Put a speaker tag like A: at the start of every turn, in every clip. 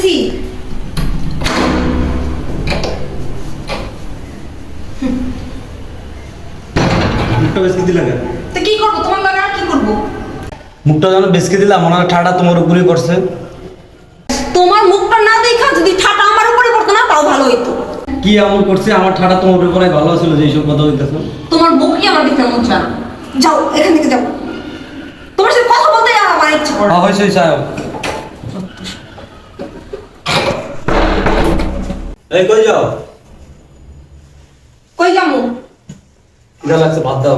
A: দিতেছি।
B: মুখটা বেসকে দিলা কেন?
A: তো কি করবো তোমার লাগে, আর কি করবো?
B: মুখটা যেন বেসকে দিলাম, মনে হয় ঠাটা তোমার উপরে করছে।
A: তোমার মুখটা না দেখা যদি ঠাটা আমার উপরে পড়তো না তাও ভালো হইতো।
B: কি এমন করছে আমার ঠাটা তোমার উপরে ভালো ছিল যে এইসব কথা হইতেছে?
A: তোমার মুখই আমার দেখতে মন চায় না। যাও এখান থেকে যাও, তোমার সাথে কথা বলতে আমার ইচ্ছা করে না।
B: হয়েছে সাহেব। এই কই যাও?
A: কই যাবো?
B: খিদা লাগছে, ভাত দাও।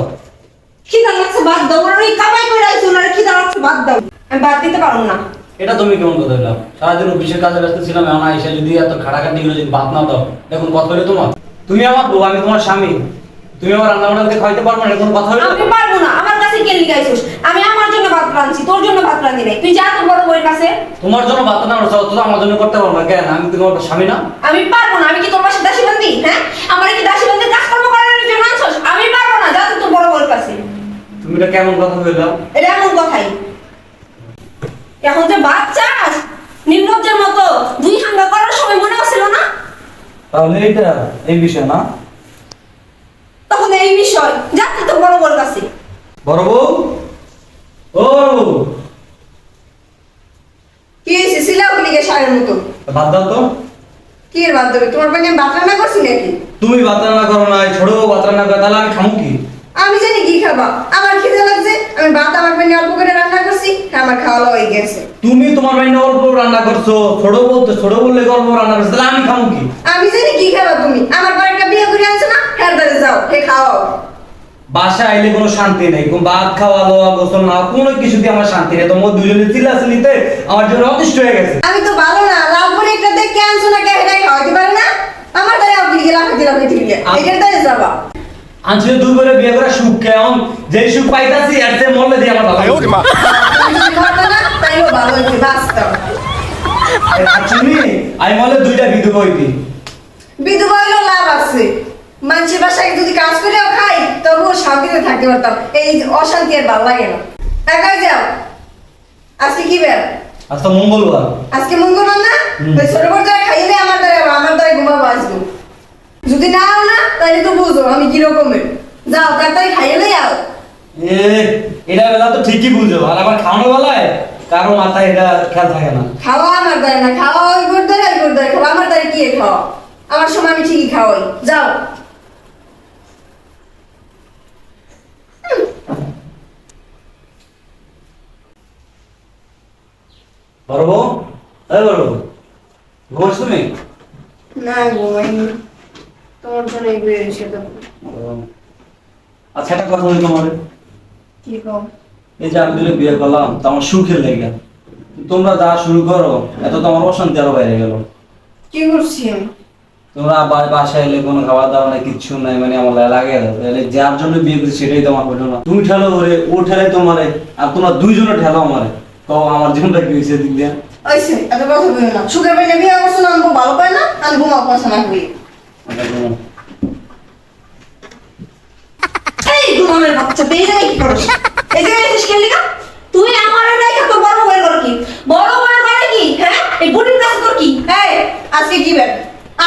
A: খিদা লাগছে ভাত দাও, ওরা ওই কামাই করে আইছো, ওরা খিদা লাগছে ভাত দাও। আমি ভাত দিতে পারবো না।
B: এটা তুমি কেমন কথা বললাম? সারাদিন অফিসের কাজে ব্যস্ত ছিলাম, এখন আইসা যদি এত খাটাখাটি করে যদি ভাত না দাও, এখন কথা হলো তোমার? তুমি আমার বউ, আমি তোমার স্বামী, তুমি আমার রান্না বান্নাতে খাইতে পারবো না, এখন কথা হলো?
A: আমি পারবো না, আমার কাছে কে লিগাইছিস? আমি আমার জন্য ভাত রাঁধছি, তোর জন্য ভাত রাঁধি নাই। তুই যা তোর বড় বউয়ের কাছে।
B: তোমার জন্য ভাত না রান্না তো আমার জন্য করতে পারবো না কেন? আমি তোমার স্বামী না?
A: আমি পারবো না। আমি কি তোর পাশে দাসী বান্দি? হ্যাঁ, আমার কি দাসী বান্দির কাজকর্ম করার জন্য আনছস? আমি পারবো না, যা তুই তোর বড় বউয়ের কাছে।
B: তুমি এটা কেমন কথা বললাম?
A: এটা এমন কথাই। এখন যে বাচ্চাস নির্লজ্জের মতো দুই হাঙ্গা করার সময় মনে হচ্ছিল না?
B: তাহলে এইটা এই বিষয় না?
A: তখন এই বিষয় যা তুই তোর বড় বউয়ের কাছে।
B: বড় বউ, ও বড় বউ,
A: কি হয়েছে? সিলাও লিগে সারের মতো।
B: ভাত দাও তো।
A: কি এর বাদ দেবে? তোমার পানি আমি ভাত রান্না করছি নাকি?
B: তুমি ভাত রান্না করো না, ছোট বউ ভাত রান্না করে, তাহলে আমি খামু কি?
A: আমি জানি কি খাবা। আমার খিদে লাগছে, আমি ভাত আমার পানি অল্প করে রান্না করছি, আমার খাওয়া হয়ে গেছে।
B: তুমি তোমার বাইনে অল্প রান্না করছো, ছোট বউ তো ছোট বললে অল্প রান্না করছো, তাহলে আমি খামু কি?
A: আমি জানি কি খাবা তুমি। আমার পর একটা বিয়ে করে আনছো না, হ্যাঁ দাঁড়ে যাও, হে খাওয়াও।
B: বাসা আইলে কোনো শান্তি নেই, কোনো ভাত খাওয়া লোয়া গোসল না, কোনো কিছু দিয়ে আমার শান্তি নেই। তোমার দুজনে চিল্লাচিল্লিতে আমার জন্য অতিষ্ঠ হয়ে গেছে।
A: আমি তো ভালো না, লাভ করে একটা দেখে আনছো না, কে হেটাই খাওয়াইতে পারে না? আমার দ্বারা আপনি গেলাম লাফাইতে গিয়ে এটার দ্বারে যাবা।
B: আনছিল দুই করে বিয়ে করে সুখ কেমন, যেই সুখ পাইতাছি আর সে মরলে দিয়ে আমার ভালো লাগে।
A: তুমি করবে না, তাইও ভালো হয়েছে, বাস্তব।
B: শুনি আমি বলে দুইটা বিধবা হইতি।
A: বিধবা হইলেও লাভ আছে। মানুষের বাসায় যদি কাজ করেও খাই তবুও শান্তিতে থাকতে পারতাম। এই অশান্তি আর ভালো লাগে না। একাই যাও। আজকে কি বার?
B: আজ তো মঙ্গলবার।
A: আজকে মঙ্গলবার না? ওই ছোট বড় দ্বারা খাইলে আমার দ্বারা ঘুমাবো আসবো। যদি না আও না তাহলে তো বুঝো আমি কিরকমের। যাও তাড়াতাড়ি খাইলে আও।
B: এ এটা বেলা তো ঠিকই বুঝো, আর আমার খাওয়ানো বেলায় কারো মাথায় এটা খেয়াল থাকে না।
A: খাওয়া আমার দ্বারা না, খাওয়া ওই গোর দ্বারা ওই গোর দ্বারা খাওয়া। আমার দ্বারা কি খাওয়া? আমার সময় আমি ঠিকই খাওয়াই। যাও।
B: বড় বউ, এই বড় বউ, ঘুমাস তুমি?
A: না ঘুমাইনি, তোমার জন্য এই বের এসে দেবো।
B: আচ্ছা একটা কথা বলি তোমার,
A: কি কম?
B: এই যে আমি দুটো বিয়ে করলাম তো আমার সুখের লেগে, তোমরা যা শুরু করো এত তো আমার অশান্তি আরো বাইরে গেল।
A: কি করছি আমি?
B: তোমরা বাসায় এলে কোনো খাবার দাবার নাই, কিচ্ছু নাই, মানে আমার লাগে তাহলে যার জন্য বিয়ে করছি সেটাই তো আমার হলো না। তুমি ঠেলো ওরে, ও ঠেলে তোমারে, আর তোমরা দুইজনে ঠেলো আমারে, তো আমার জীবনটা কি হয়েছে দিক দিয়ে?
A: ওইসে এত কথা বলবো না। সুখের বাইরে বিয়ে করছো না, আমি ভালো পাই না, আমি ঘুমাও পছন্দ করি। এই ঘুমানোর বাচ্চা পেয়ে যাবে কি করছ? এই যে এসেছিস কেন লিগা? তুই আমার রেখে তো বড় বউয়ের ঘর কি? বড় বউয়ের ঘরে কি? হ্যাঁ? এই বুড়ির কাছে তোর কি? এই আজকে কি বার?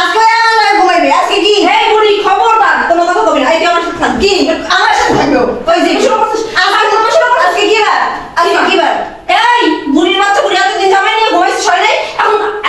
A: আজকে আমার লাগে ঘুমাইবে। আজকে কি? এই বুড়ি খবরদার কোনো কথা কবি না। এই তুই আমার সাথে থাক। কি? আমার সাথে থাকবে। ওই যে শুরু করছিস। আজকে ঘুমা শুরু করছিস। আজকে কি বার? আজকে কি বার? এই বুড়ির বাচ্চা বুড়ি এতদিন জামাই নিয়ে ঘুমাইছিস হয় নাই?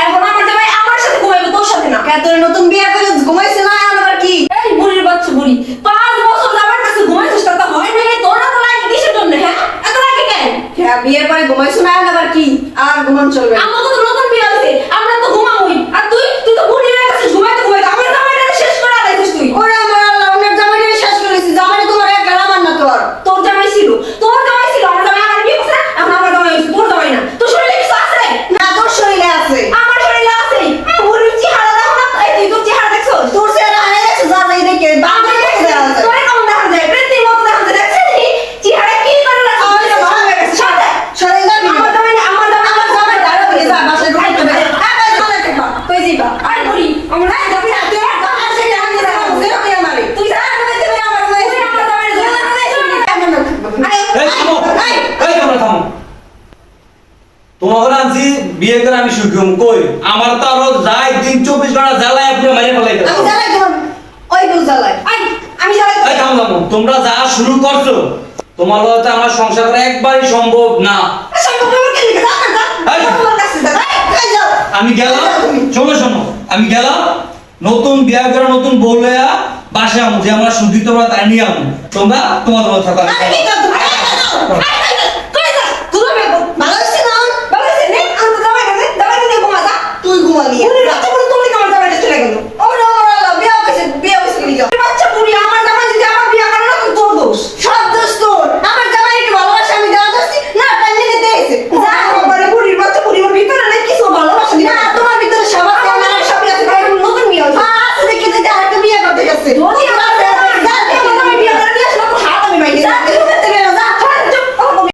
A: এখন আমার জামাই আমার সাথে ঘুমাইবে, তোর সাথে না। তোর নতুন বিয়ে করে ঘুমাইছিস না, এখন আবার কি? এই বুড়ির বাচ্চা বুড়ি 5 বছর আমার কাছে ঘুমাইছিস, তা হয় নাই? তোর এত লাগে কিসের জন্য? হ্যাঁ, এত লাগে কেন? হ্যাঁ, বিয়ের পরে ঘুমাইছিস না, এখন আবার কি? আর ঘুমান চলবে না। আমরা তো নতুন বিয়ে হইছে, আমরা তো ঘুমাবই। আর তুই তো বুড়ি হয়ে গেছিস, ঘুমাইতে ঘুমাইতে আমার জামাইটা শেষ করে আলাইছিস তুই। ওরে আমার আল্লাহ, অনেক জামাইটা শেষ করেছিস। জামাইটা তোমার এক গেলাম না তোর। তোর জামাই ছিল, তোর জামাই ছিল। আমার জামাই আমার বিয়ে করছে, এখন আমার জামাই হইছে, তোর জামাই না। তোর শরীরে কিছু আছে? না, তোর শরীরে আছে। আমার শরীরে আছে। বুড়ির চেহারা দেখো না, এই তুই তোর চেহারা দেখছস? তোর চেহারা হারিয়ে গেছে, যা যাই দেখে বাঁধে দেখে দেখা যায়। তোরে কেমন দেখা যায়? পৃথিবীর মতো দেখা যায়। দেখছিস তুই চেহারা কি করে রাখছিস? আমার ভালো হয়ে গেছে। সরে যা। আমার জামাই না, আমার জামাই দাঁড়াবে। যা
B: বিয়ে করে আমি সুখী হম কই আমার তো আরো যাই দিন 24 ঘন্টা জ্বালায় আপনি মারিয়ে ফেলাইতে
A: আমি জ্বালাই তোমার ওই বউ জ্বালাই আমি জ্বালাই
B: এই থাম থাম তোমরা যা শুরু করছো তোমার হয়তো আমার সংসার করা একবারই সম্ভব না
A: সম্ভব আমার কেন যা না
B: এই!
A: যা তোমার কাছে যা এই যাও
B: আমি গেলাম শোনো শোনো আমি গেলাম নতুন বিয়ে করে নতুন বউ লইয়া বাসায় আমু যে আমরা সুখী তোমরা তাই নিয়ে আমু তোমরা তোমার থাকা
A: আরে কি করছো